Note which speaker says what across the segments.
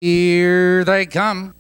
Speaker 1: Here they come.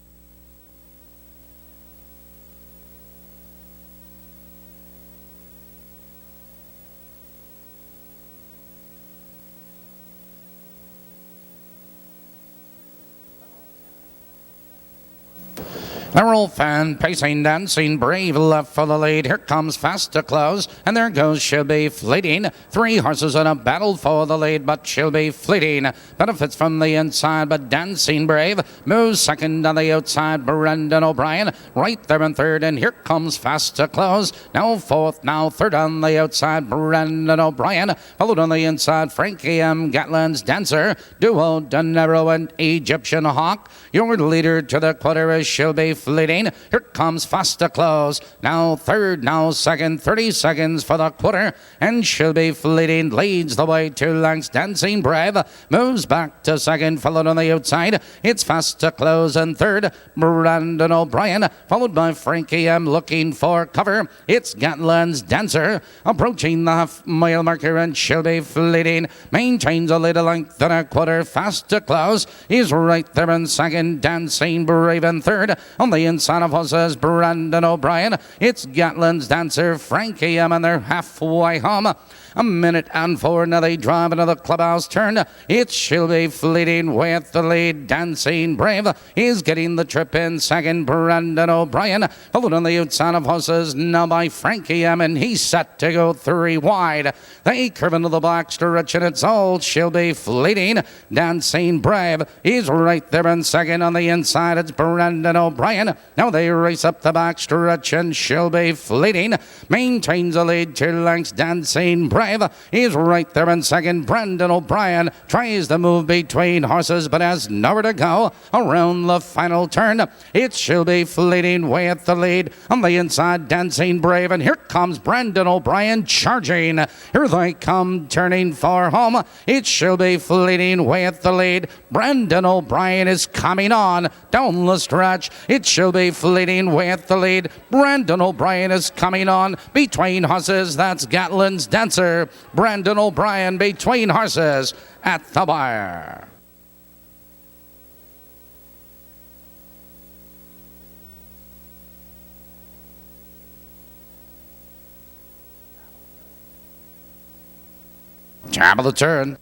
Speaker 1: The roll fan, pacing, dancing, brave, left for the lead. Here comes fast to close, and there goes She'll Be Fleeting. Three horses in a battle for the lead, but She'll Be Fleeting benefits from the inside, but Dancing Brave moves second on the outside. Brendan O'Brien right there in third, and here comes fast to close. Now fourth, now third on the outside. Brendan O'Brien followed on the inside. Frankie M. Gatland's Dancer, Duo Dinero and Egyptian Hawk. Your leader to the quarter is She'll Be Fleeting. Here comes fast to close. Now third, now second, 30 seconds for the quarter. And She'll Be Fleeting leads the way 2 lengths. Dancing Brave moves back to second, followed on the outside. It's fast to close and third. Brandon O'Brien, followed by Frankie M. looking for cover. It's Gatland's Dancer approaching the half-mile marker, and She'll Be Fleeting maintains a little length and a quarter. Fast to close is right there in second. Dancing Brave in third. On the inside of horses, Brandon O'Brien. It's Gatland's Dancer, Frankie M, and they're halfway home. A minute and 4 now they drive into the clubhouse turn. It's She'll Be Fleeting with the lead. Dancing Brave is getting the trip in second. Brandon O'Brien followed on the outside of horses now by Frankie M, and he's set to go 3 wide. They curve into the back stretch, and it's all She'll Be Fleeting. Dancing Brave is right there in second. On the inside it's Brandon O'Brien. Now they race up the back stretch, and She'll Be Fleeting maintains a lead 2 lengths. Dancing Brave is right there in second. Brandon O'Brien tries to move between horses, but has nowhere to go around the final turn. It's She'll Be Fleeting with the lead. On the inside, Dancing Brave, and here comes Brandon O'Brien charging. Here they come turning for home. It's She'll Be Fleeting with the lead. Brandon O'Brien is coming on down the stretch. It She'll Be Fleeting with the lead. Brandon O'Brien is coming on between horses. That's Gatland's Dancer. Brandon O'Brien between horses at the wire. Top of the turn.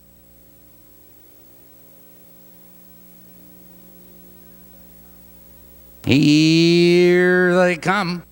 Speaker 1: Here they come.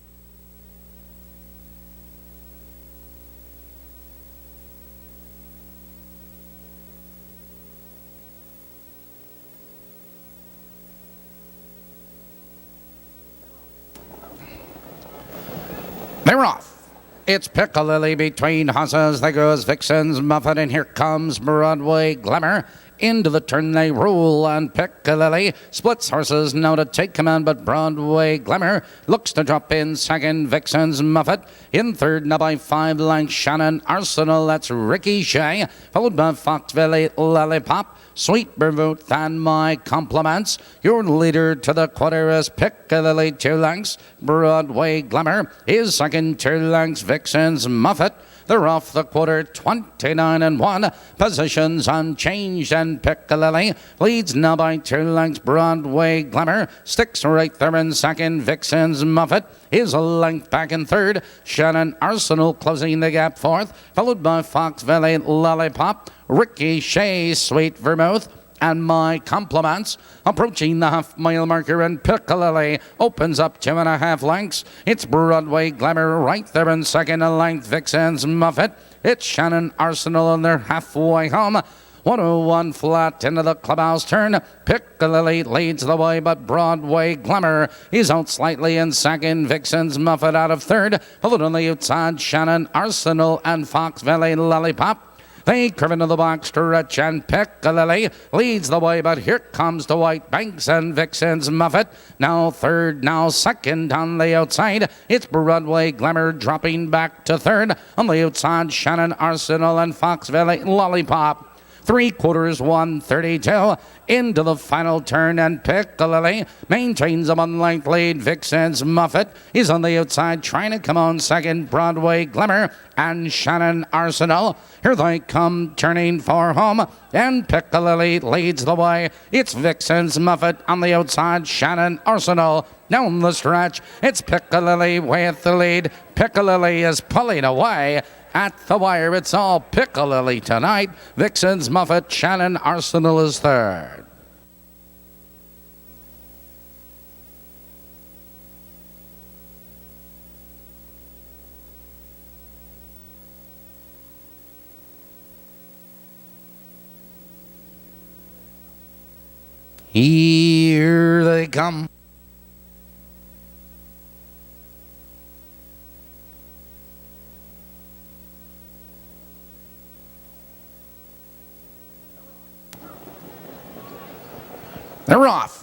Speaker 1: They're off. It's Piccalilli between horses. There goes Vixen's Muffet, and here comes Broadway Glamour. Into the turn they roll, and Piccalilli splits horses now to take command, but Broadway Glamour looks to drop in second. Vixen's Muffet in third now by 5 lengths. Shannon Arsenal, that's Ricky Shea, followed by Fox Valley Lollipop, Sweet Vermouth, and My Compliments. Your leader to the quarter is Piccalilli 2 lengths. Broadway Glamour is second, 2 lengths. Vixen's Muffet. They're off the quarter, 29 and 1. Positions unchanged, and Piccalilli leads now by 2 lengths. Broadway Glamour sticks right there in second. Vixen's Muffet is a length back in third. Shannon Arsenal closing the gap fourth, followed by Fox Valley Lollipop, Ricky Shea, Sweet Vermouth, and My Compliments. Approaching the half-mile marker, and Piccalilli opens up 2.5 lengths. It's Broadway Glamour right there in second, a length. Vixen's Muffet. It's Shannon Arsenal, and they're halfway home. 101 flat into the clubhouse turn. Piccalilli leads the way, but Broadway Glamour is out slightly in second. Vixen's Muffet out of third, followed on the outside Shannon Arsenal and Fox Valley Lollipop. They curve into the box stretch, and Piccalilli leads the way, but here comes the White Banks and Vixen's Muffet. Now third, now second on the outside. It's Broadway Glamour dropping back to third. On the outside, Shannon Arsenal and Fox Valley Lollipop. 3/4, 132. Into the final turn, and Piccalilli maintains a 1-length lead. Vixen's Muffet is on the outside, trying to come on second. Broadway Glimmer and Shannon Arsenal. Here they come, turning for home, and Piccalilli leads the way. It's Vixen's Muffet on the outside, Shannon Arsenal. Down the stretch, it's Piccalilli with the lead. Piccalilli is pulling away. At the wire, it's all Piccalilli tonight. Vixen's Muffet, Shannon Arsenal is third. Here they come. They're off.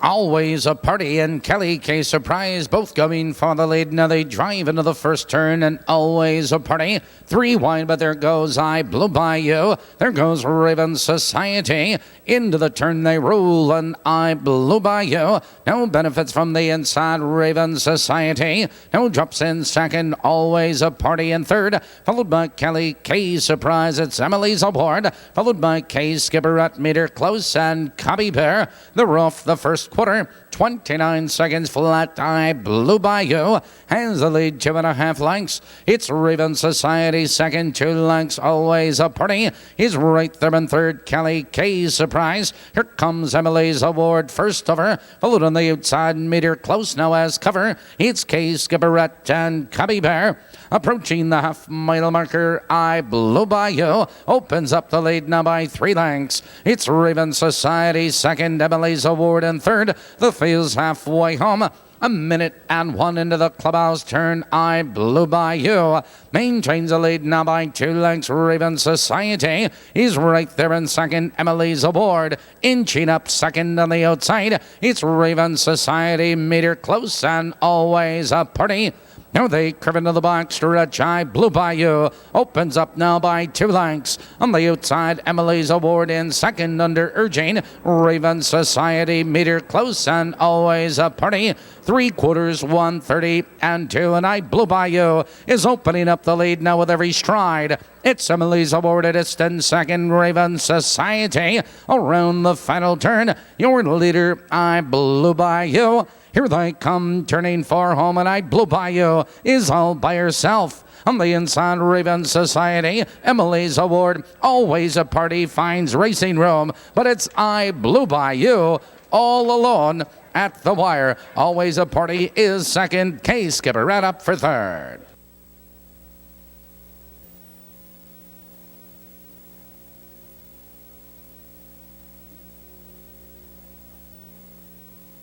Speaker 1: Always a Party and Kelly K Surprise, both going for the lead. Now they drive into the first turn, and Always a Party 3 wide, but there goes I Blew By You. There goes Raven Society. Into the turn they roll, and I Blew By You. Now benefits from the inside, Raven Society. Now drops in second, Always a Party in third, followed by Kelly K Surprise. It's Emily's Award, followed by K Skipper at meter close, and Cobby Bear. They're off the first quarter. 29 seconds flat. I Blew By You has the lead 2.5 lengths. It's Raven Society second, 2 lengths. Always a Party is right there in third. Kelly K Surprise. Here comes Emily's Award first over, followed on the outside, meter close now as cover. It's K Skipperette and Cobby Bear. Approaching the half-mile marker, I Blew By You opens up the lead now by 3 lengths. It's Raven Society second, Emily's Award in third. The field's halfway home. 1:01 into the clubhouse turn, I Blew By You maintains a lead now by 2 lengths. Raven Society is right there in second. Emily's Award inching up second on the outside. It's Raven Society, meter close, and Always a Party. Now they curve into the box stretch. I Blew By You opens up now by 2 lengths. On the outside, Emily's Award in second under urging. Raven Society, meter close, and Always a Party. 3/4, 130 and 2, and I Blew By You is opening up the lead now with every stride. It's Emily's Award at distant second, Raven Society around the final turn. Your leader, I Blew By You. Here they come, turning for home, and I Blew By You is all by herself. On the inside, Raven Society, Emily's Award, Always a Party finds racing room, but it's I Blew By You all alone at the wire. Always a Party is second. K Skipper right up for third.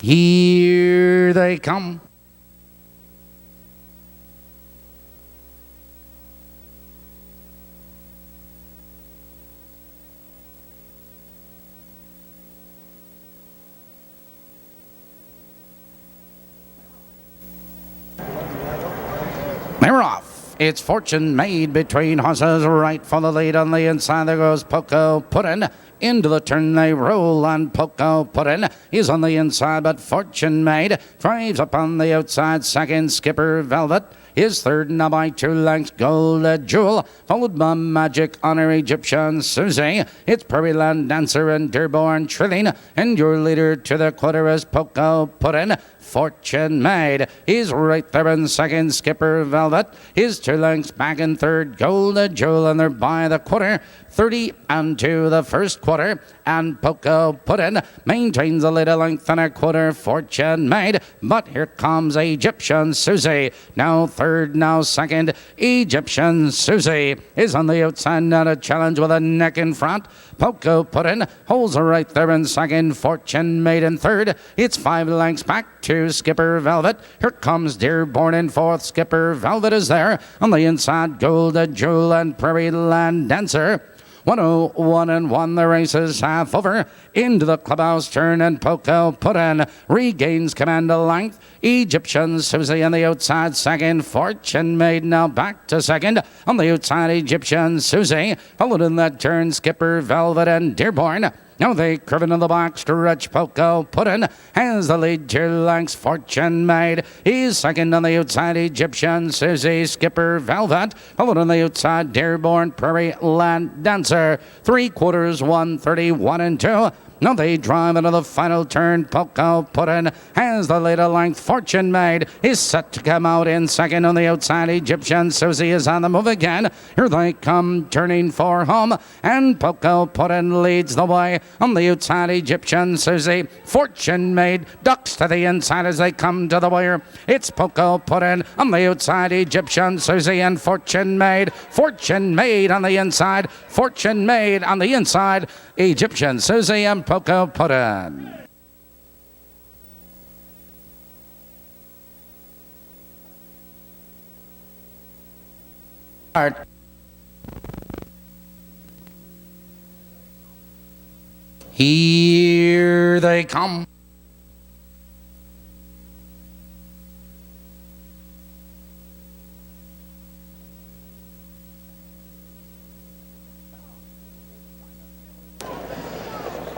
Speaker 1: Here they come. They're off. It's Fortune Made between horses, right for the lead. On the inside there goes Poco Puddin'. Into the turn they roll, and Poco Puddin' is on the inside, but Fortune Made drives up on the outside. Second, Skipper Velvet is third now by 2 lengths. Gold Jewel, followed by Magic Honor, Egyptian Susie. It's Prairie Land Dancer and Dearborn Trilling, and your leader to the quarter is Poco Puddin'. Fortune Made is right there in second. Skipper Velvet is 2 lengths back in third. Gold Jewel, and they're by the quarter. 30 and 2 the first quarter, and Poco Puddin' maintains a little length and a quarter. Fortune Made, but here comes Egyptian Susie. Now third, now second. Egyptian Susie is on the outside, now to challenge with a neck in front. Poco Puddin' holds her right there in second. Fortune Made in third. It's 5 lengths back to Skipper Velvet. Here comes Dearborn in fourth. Skipper Velvet is there. On the inside, Gold Jewel and Prairie Land Dancer. 101 and 1. The race is half over. Into the clubhouse turn, and Poco Puddin regains command of length. Egyptian Susie on the outside second. Fortune Maid now back to second. On the outside, Egyptian Susie. Followed in that turn, Skipper Velvet and Dearborn. Now they curve into the box, stretch Poco Puddin has the lead, 2 lengths. Fortune Maid is second on the outside, Egyptian Susie, Skipper Velvet. Followed on the outside, Dearborn, Prairie Land Dancer. 3/4, 1:31 and 2. Now they drive into the final turn. Poco Puddin has the lead of length. Fortune Maid is set to come out in second on the outside. Egyptian Susie is on the move again. Here they come, turning for home. And Poco Puddin leads the way on the outside. Egyptian Susie. Fortune Maid ducks to the inside as they come to the wire. It's Poco Puddin on the outside. Egyptian Susie and Fortune Maid. Fortune Maid on the inside. Fortune Maid on the inside. Egyptian Susie and Poco Puddin. Here they come.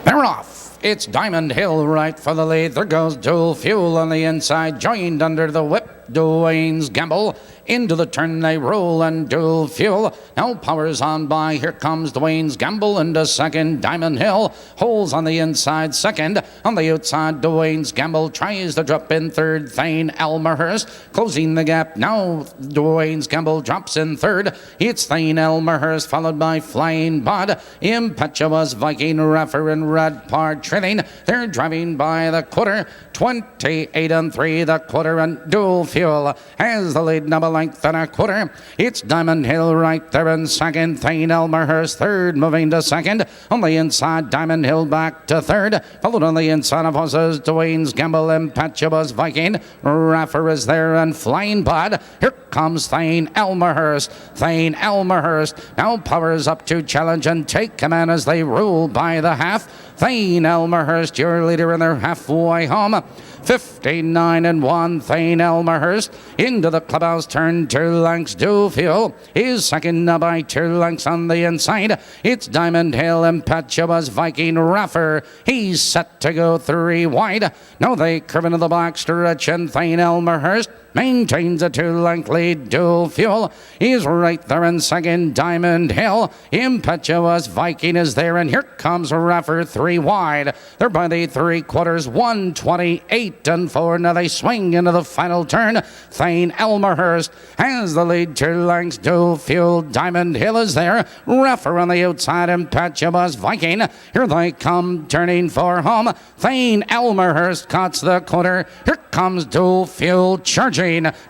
Speaker 1: They're off. It's Diamond Hill right for the lead. There goes Dual Fuel on the inside, joined under the whip. Dwayne's Gamble. Into the turn they roll, and Dual Fuel now powers on by. Here comes Dwayne's Gamble into second. Diamond Hill holds on the inside second. On the outside, Dwayne's Gamble tries to drop in third. Thane Elmerhurst closing the gap. Now Dwayne's Gamble drops in third. It's Thane Elmerhurst followed by Flying Bud. Impetuous Viking, Raffer and Red Part trailing. They're driving by the quarter. 28 and 3 the quarter, and Dual Fuel has the lead, double length and a quarter. It's Diamond Hill right there in second. Thane Elmerhurst third, moving to second. On the inside, Diamond Hill back to third. Followed on the inside of horses, Dwayne's Gamble, Impetuous Viking. Raffer is there and Flying Bud. Here comes Thane Elmerhurst. Thane Elmerhurst now powers up to challenge and take command as they rule by the half. Thane Elmerhurst, your leader in their halfway home. 59 and 1, Thane Elmerhurst. Into the clubhouse turn, 2 lengths. Dual Fuel is second now by 2 lengths on the inside. It's Diamond Hill, Impetuous Viking, Raffer. He's set to go 3 wide. Now they curve into the box stretch, and Thane Elmerhurst maintains a 2-length lead. Dual Fuel is right there in second. Diamond Hill, Impetuous Viking is there, and here comes Raffer 3 wide. They're by the 3/4, 1:28 and 4. Now they swing into the final turn. Thane Elmerhurst has the lead, 2 lengths. Dual Fuel, Diamond Hill is there. Raffer on the outside, Impetuous Viking. Here they come, turning for home. Thane Elmerhurst cuts the corner. Here comes Dual Fuel charging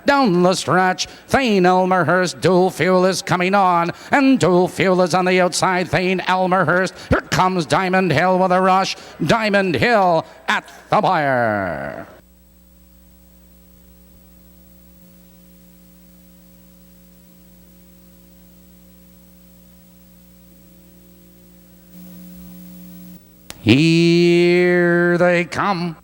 Speaker 1: down the stretch. Thane Elmerhurst, Dual Fuel is coming on, and Dual Fuel is on the outside. Thane Elmerhurst. Here comes Diamond Hill with a rush. Diamond Hill at the wire. Here they come.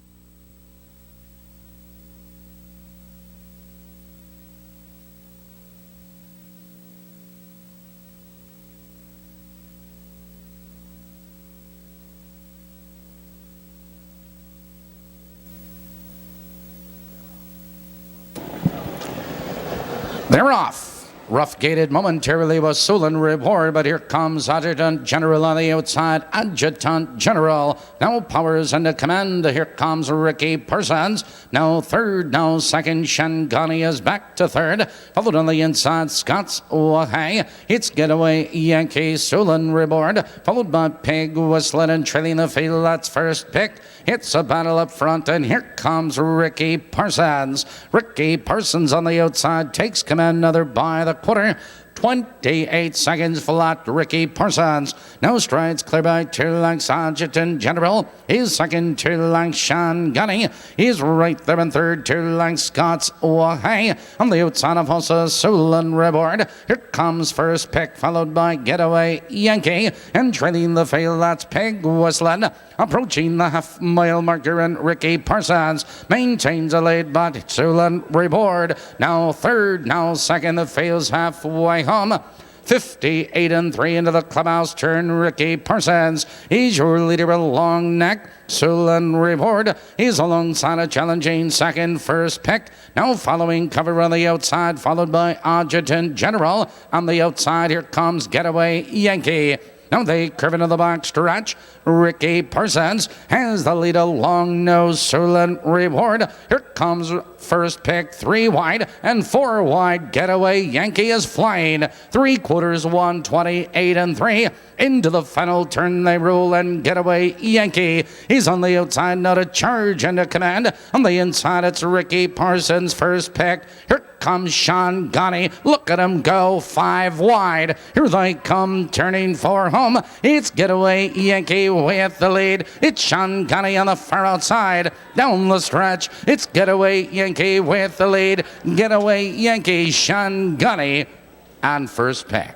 Speaker 1: They're off. Rough gated momentarily was Sullen Reward, but here comes Adjutant General on the outside. Adjutant General now powers into command. Here comes Ricky Parsons. Now third, now second. Shangani is back to third. Followed on the inside, Scott's Wahai. It's Getaway Yankee Sullen Reward. Followed by Pig Whistling and trailing the field. That's first pick. It's a battle up front, and here comes Ricky Parsons. Ricky Parsons on the outside takes command, another by the quarter. 28 seconds flat, Ricky Parsons. Now strides clear by 2 lengths, Adjutant General. He's second, 2 lengths, Sean Gunny. He's right there in third, 2 lengths, Scott's Wahey. On the outside of horses, Sullen Reward. Here comes first pick, followed by Getaway Yankee. And trailing the field, that's Pig Whistling. Approaching the half-mile marker, and Ricky Parsons maintains a lead, but Sullen Reward now third, now second. The field's halfway home. 58 and 3 into the clubhouse turn, Ricky Parsons. He's your leader, a long neck. Sullen Reward. He's alongside a challenging second, first pick. Now following cover on the outside, followed by Adjutant General. On the outside, here comes Getaway Yankee. Now they curve into the box stretch. Ricky Parsons has the lead, a long nose, Sullen Reward. Here comes first pick, 3 wide and 4 wide. Getaway Yankee is flying. 3/4, 128 and 3. Into the final turn they roll, and Getaway Yankee. He's on the outside now to charge and to command. On the inside, it's Ricky Parsons, first pick. Here comes Sean Gunny. Look at him go, 5 wide. Here they come, turning for home. It's Getaway Yankee with the lead. It's Sean Gunny on the far outside. Down the stretch, it's Getaway Yankee with the lead. Getaway Yankee, Sean Gunny on first pick.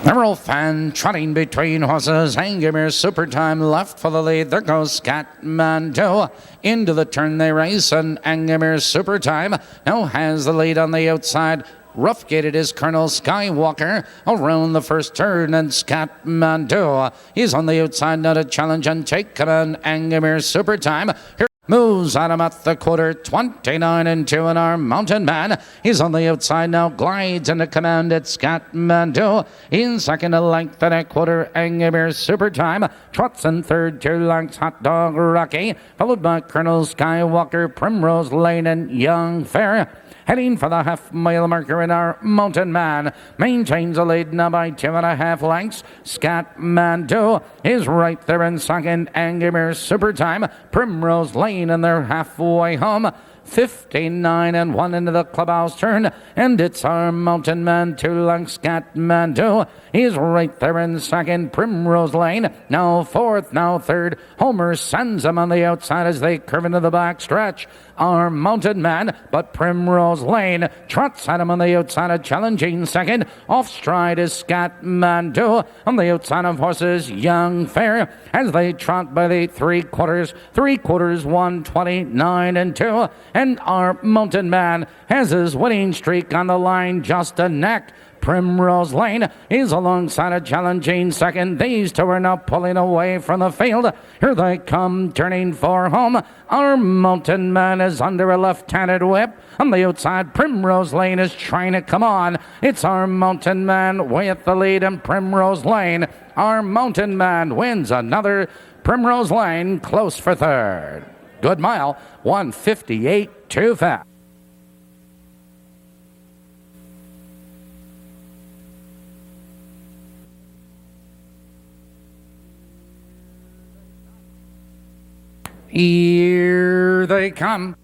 Speaker 1: Emerald Fan trotting between horses. Angomere Super Time left for the lead. There goes Scatmando. Into the turn they race, and Angomere Super Time now has the lead on the outside. Rough gated is Colonel Skywalker around the first turn, and Scatmando. He's on the outside now to challenge and take command. Angomere Super Time. Here moves at him at the quarter, 29 and 2 in our Mountain Man. He's on the outside now, glides into command at Scatmando. In second, a length and a quarter, Angomere Super Time. Trots in third, 2 lengths, Hot Dog Rocky. Followed by Colonel Skywalker, Primrose Lane, and Young Fair. Heading for the half-mile marker in our Mountain Man. Maintains a lead now by 2.5 lengths. Scatmando is right there in second. Angomere Super Time. Primrose Lane, and they're halfway home. 59 and 1 into the clubhouse turn, and it's our Mountain Man, 2 lengths, Scatmando. He's right there in second. Primrose Lane now fourth, now third. Homer sends him on the outside as they curve into the back stretch. Our Mountain Man, but Primrose Lane trots at him on the outside, a challenging second. Off stride is Scatmando. On the outside of horses, Young Fair, as they trot by the 3/4, 129 and 2. And our Mountain Man has his winning streak on the line, just a neck. Primrose Lane is alongside a challenging second. These two are now pulling away from the field. Here they come, turning for home. Our Mountain Man is under a left-handed whip. On the outside, Primrose Lane is trying to come on. It's our Mountain Man with the lead, and Primrose Lane. Our Mountain Man wins another. Primrose Lane close for third. Good mile, 158 too fast. Here they come.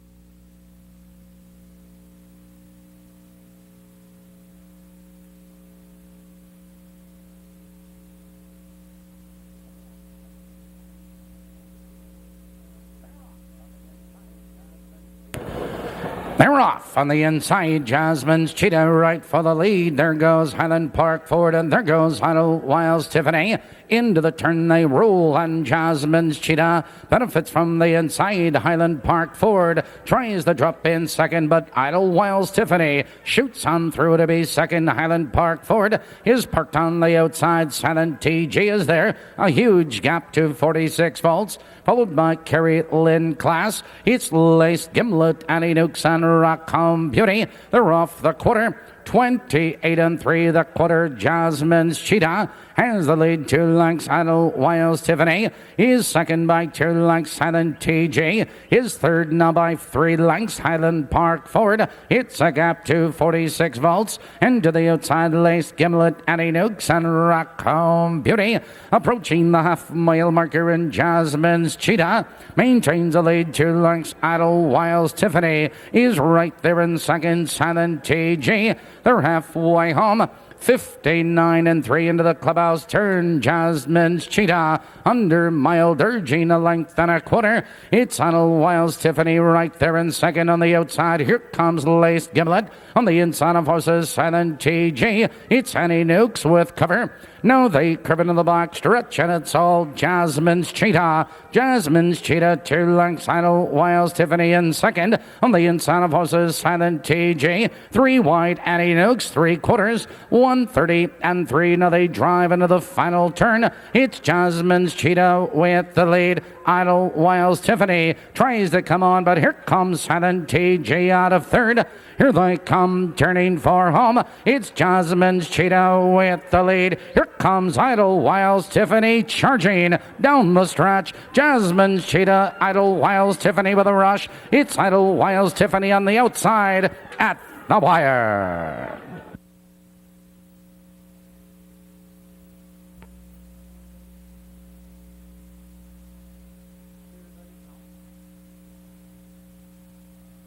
Speaker 1: They're off on the inside. Jasmine's Cheetah right for the lead. There goes Highland Park forward, and there goes Idle Wiles Tiffany. Into the turn they roll, and Jasmine's Cheetah benefits from the inside. Highland Park forward tries the drop in second, but Idle Wiles Tiffany shoots on through to be second. Highland Park forward is parked on the outside. Silent TG is there. A huge gap to 46 volts. Followed by Kerry Lynn Class. It's Lace Gimlet, Annie Nukes, and Rockcomb Beauty. They're off the quarter. 28-3, the quarter. Jasmine's Cheetah has the lead. 2 lengths. Idlewild Tiffany is second by 2 lengths. Silent TJ is third now by 3 lengths. Highland Park forward. It's a gap to 46 volts. And to the outside, Lace Gimlet, Annie Nukes, and Rock Home Beauty. Approaching the half-mile marker, and Jasmine's Cheetah maintains the lead. 2 lengths. Idlewild Tiffany is right there in second. Silent TJ, they're halfway home. 59-3 into the clubhouse turn. Jasmine's Cheetah under mild urging, a length and a quarter. It's Idlewild Tiffany right there in second. On the outside, here comes Lace Gimlet. On the inside of horses, Silent TG. It's Annie Nukes with cover. Now they curve into the box stretch, and it's all Jasmine's Cheetah. Jasmine's Cheetah, 2 lengths. Idlewild Tiffany in second. On the inside of horses, Silent TG. 3 wide, Annie Nukes, 3/4. 1:30-3. Now they drive into the final turn. It's Jasmine's Cheetah with the lead. Idlewild Tiffany tries to come on, but here comes Silent TG out of third. Here they come, turning for home. It's Jasmine's Cheetah with the lead. Here comes Idlewild Tiffany charging down the stretch. Jasmine's Cheetah, Idlewild Tiffany with a rush. It's Idlewild Tiffany on the outside at the wire.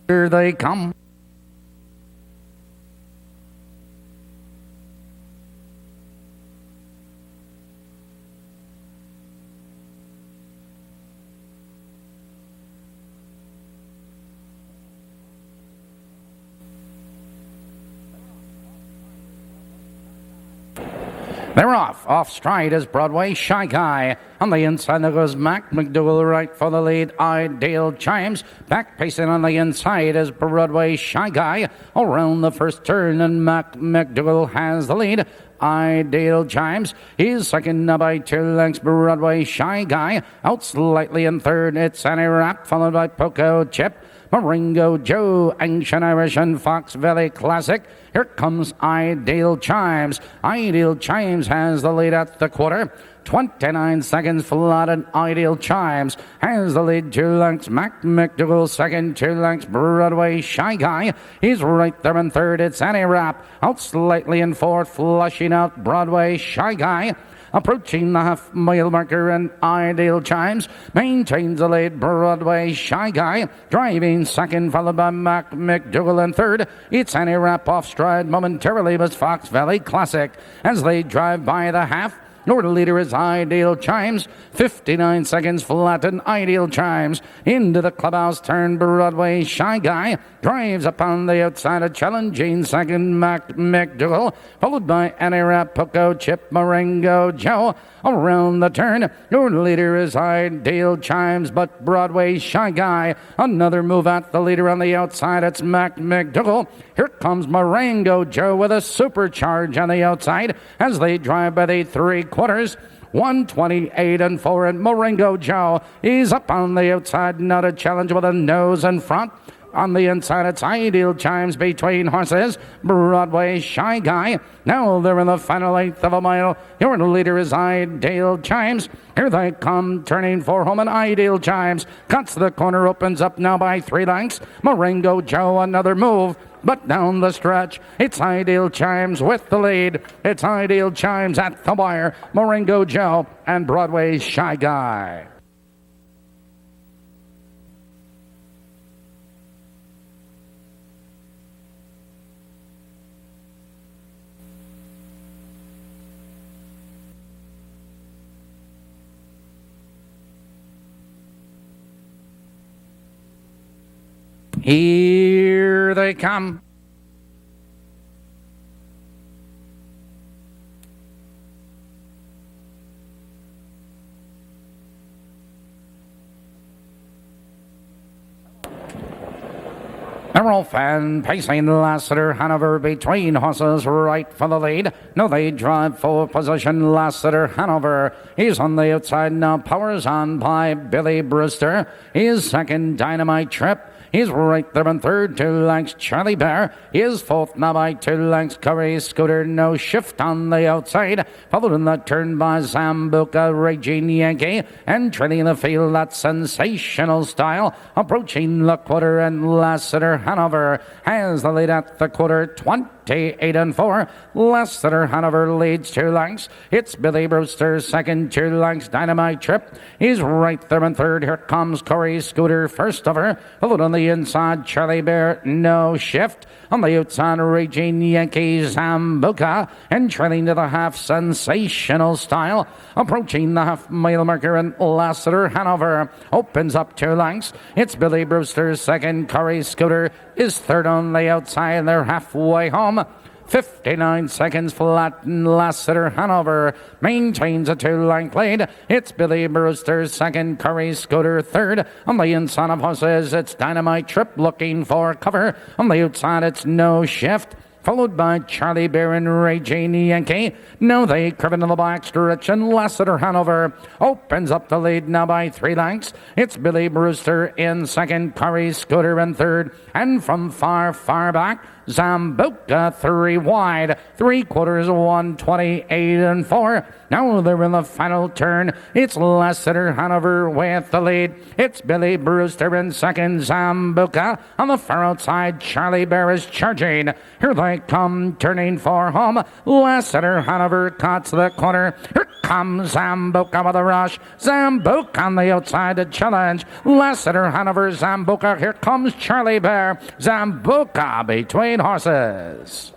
Speaker 1: Here they come. They're off. Off stride is Broadway Shy Guy. On the inside, there goes Mac McDougall right for the lead. Ideal Chimes. Back pacing on the inside is Broadway Shy Guy. Around the first turn, and Mac McDougall has the lead. Ideal Chimes. He's second now by 2 lengths. Broadway Shy Guy. Out slightly in third. It's Annie Rapp, followed by Poco Chip. Maringo Joe, Ancient Irish, and Fox Valley Classic. Here comes Ideal Chimes. Ideal Chimes has the lead at the quarter. 29 seconds flat, and Ideal Chimes has the lead. 2 lengths. Mac McDougall second. 2 lengths. Broadway Shy Guy. He's right there in third. It's Annie Rapp. Out slightly in fourth. Flushing out Broadway Shy Guy. Approaching the half-mile marker, and Ideal Chimes maintains the lead. Broadway Shy Guy driving second, followed by Mac McDougall in third. It's Annie Rapp off stride momentarily, but Fox Valley Classic as they drive by the half. Your leader is Ideal Chimes. 59 seconds flat, and Ideal Chimes into the clubhouse turn. Broadway Shy Guy drives upon the outside, a challenging second. Mac McDougall, followed by Annie Rapp, Poco Chip, Marengo Joe. Around the turn, your leader is Ideal Chimes, but Broadway Shy Guy, another move at the leader on the outside. It's Mac McDougall. Here comes Marengo Joe with a supercharge on the outside as they drive by the 3/4. 1:28-4, and Marengo Joe is up on the outside. Not a challenge with a nose in front. On the inside, it's Ideal Chimes between horses. Broadway Shy Guy. Now they're in the final 1/8 of a mile. Your leader is Ideal Chimes. Here they come, turning for home, and Ideal Chimes cuts the corner, opens up now by 3 lengths. Marengo Joe, another move. But down the stretch, it's Ideal Chimes with the lead. It's Ideal Chimes at the wire. Marengo Joe and Broadway Shy Guy. Here they come. Emerald Fan pacing Lassiter Hanover between horses right for the lead. No, they drive for position. Lassiter Hanover. He's on the outside now. Powers on by Billy Brewster. His second Dynamite Trip He's right there in third, 2 lengths. Charlie Bear is fourth now by 2 lengths. Curry Scooter, no shift on the outside. Followed in the turn by Zambuca, Raging Yankee. And trailing the field, that sensational style. Approaching the quarter, and Lassiter Hanover has the lead at the quarter, 28-4. Lassiter Hanover leads 2 lengths. It's Billy Brewster second, 2 lengths. Dynamite Trip is right there in third. Here comes Corey Scooter first over. Followed on the inside, Charlie Bear, no shift. On the outside, Raging Yankee, Zambuca. And trailing to the half, sensational style. Approaching the half-mile marker, and Lassiter Hanover opens up 2 lengths. It's Billy Brewster second. Corey Scooter is third on the outside. They're halfway home. 59 seconds flat, and Lassiter Hanover maintains a 2-length lead. It's Billy Brewster second, Curry Scooter third. On the inside of horses, it's Dynamite Trip looking for cover. On the outside, it's No Shift, followed by Charlie Bear and Raging Yankee. Now they curve into the back stretch, and Lassiter Hanover opens up the lead now by 3 lengths. It's Billy Brewster in second, Curry Scooter in third, and from far, far back, Zambuca 3 wide, 3/4, 128-4. Now they're in the final turn. It's Lassiter Hanover with the lead. It's Billy Brewster in second, Zambuca. On the far outside, Charlie Bear is charging. Here they come, turning for home. Lassiter Hanover cuts the corner. Here comes Zambuca with a rush. Zambuca on the outside to challenge. Lassiter Hanover, Zambuca. Here comes Charlie Bear. Zambuca between horses.